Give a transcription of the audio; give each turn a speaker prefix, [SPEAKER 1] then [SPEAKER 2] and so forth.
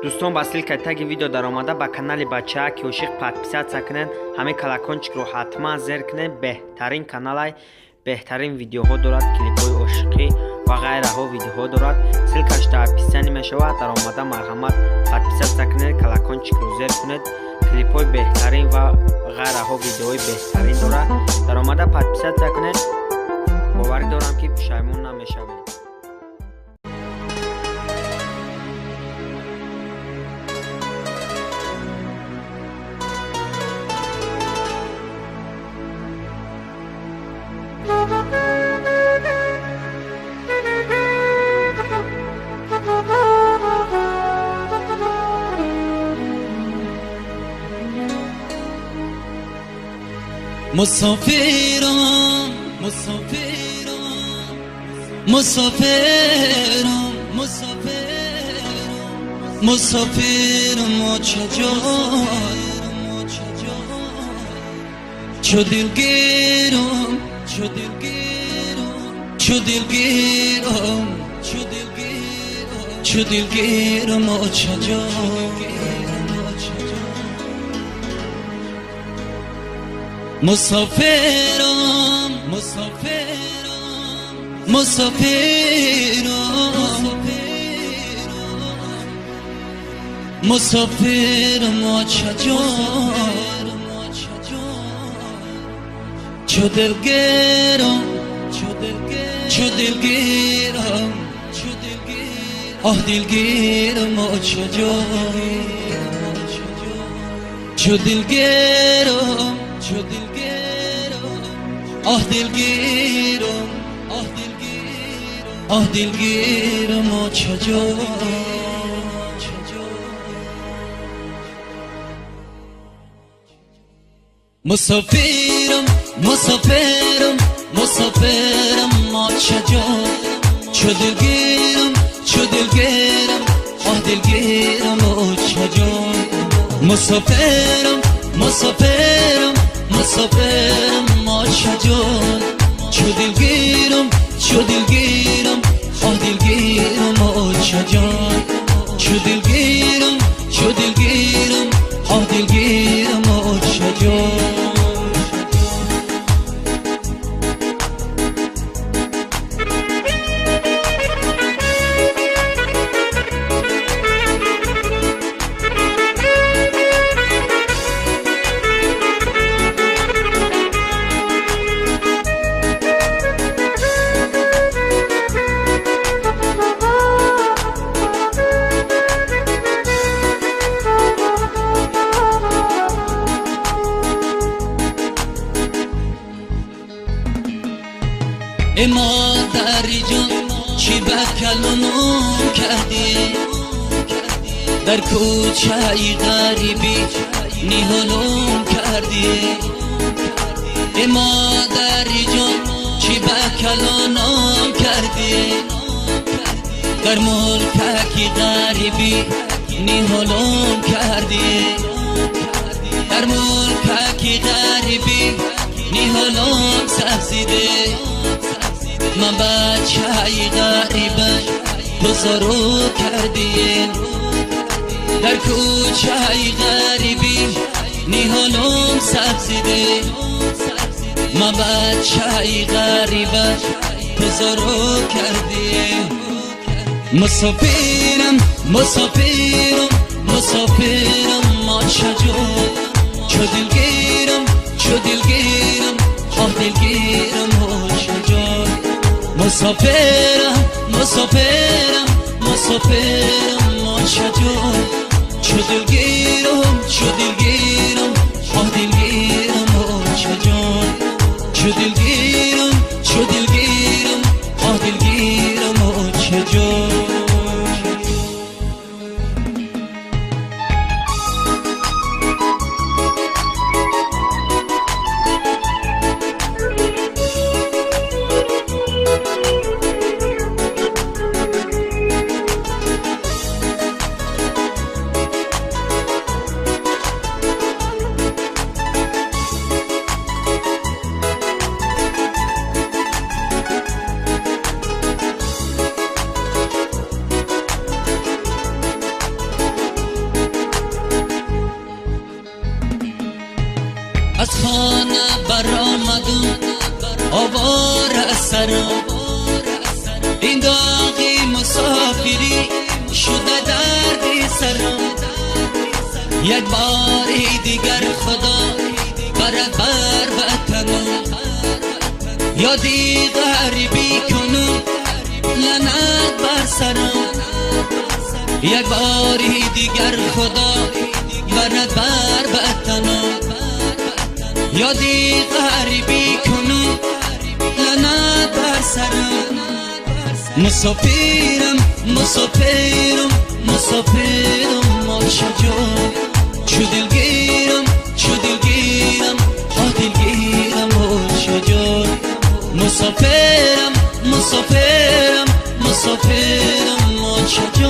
[SPEAKER 1] دوستان با اصلی که تگ ویدیو در آمده با کانال بچه ها که عاشق پادپیسات کنن همه کلکانچک رو حتما زیر کنن. بهترین کانال بهترین ویدیوها دارد، کلیپ های عشقی و غیره ها ویدیوها دارد. سلکش در پیسانی می شود. در آمده مرحمت پادپیسات کنن، کلکانچک رو زیر کنید. کلیپ های بهترین و غیره ها ویدیوهای بهترین دارد. در آمده پادپیسات کنید. باور دارم که پشیمون نمیشوید.
[SPEAKER 2] مسافرم مسافرم مسافرم مسافرم مسافرم چو دلگیرم چو دلگیرم چو دلگیرم چو دلگیرم چجا مسافرم مسافرم مسافرم مسافرم چجا چو دلگیرم چو دلگیرم آه دلگیرم چجا چو دلگیرم چو دلگیرم آه دلگیرم آه دلگیرم چجا مسافرم مسافرم مسافرم ما چجا چو دلگیرم چو دلگیرم آه دلگیرم چجا مسافرم مسافرم مسافرم ما چجا چو دلگیرم چو دلگیرم آه دلگیرم چجا چو دلگیرم چو دلگیرم آه دلگیرم چجا ای مادری جان چی بکلونم کردی در کوچه ای غریبی نیهالم کردی ای مادری جان چی بکلونم کردی در ملککی غریبی نیهالم کردی در ملککی غریبی نیهالم سبزیده من بچه ای غریبه بزرگ کردی در کوچه ای غریبی نیهالم سبزیده من بچه ای غریبه بزرگ کردی مسافرم مسافرم مسافرم ما چجا چو دلگیرم چو دلگیرم آه دلگیرم چجا مسافرم مسافرم مسافرم ما چجا چو دلگیرم چو دلگیرم آه دلگیرم چجا چو دلگیرم چو دلگیرم آه دلگیرم چجا آوار سرم این داغی مسافری شده درد سرم یک باری دیگر خدا برد بر وطنم یادی غریبی کنم لعنت بر سرم یک باری دیگر خدا برد بر وطنم یادی غریبی کنم لعنت بر سرم مسافرم مسافرم مسافرم آشا جان چو دلگیرم ها دلگیرم آشا جان مسافرم مسافرم مسافرم آشا جان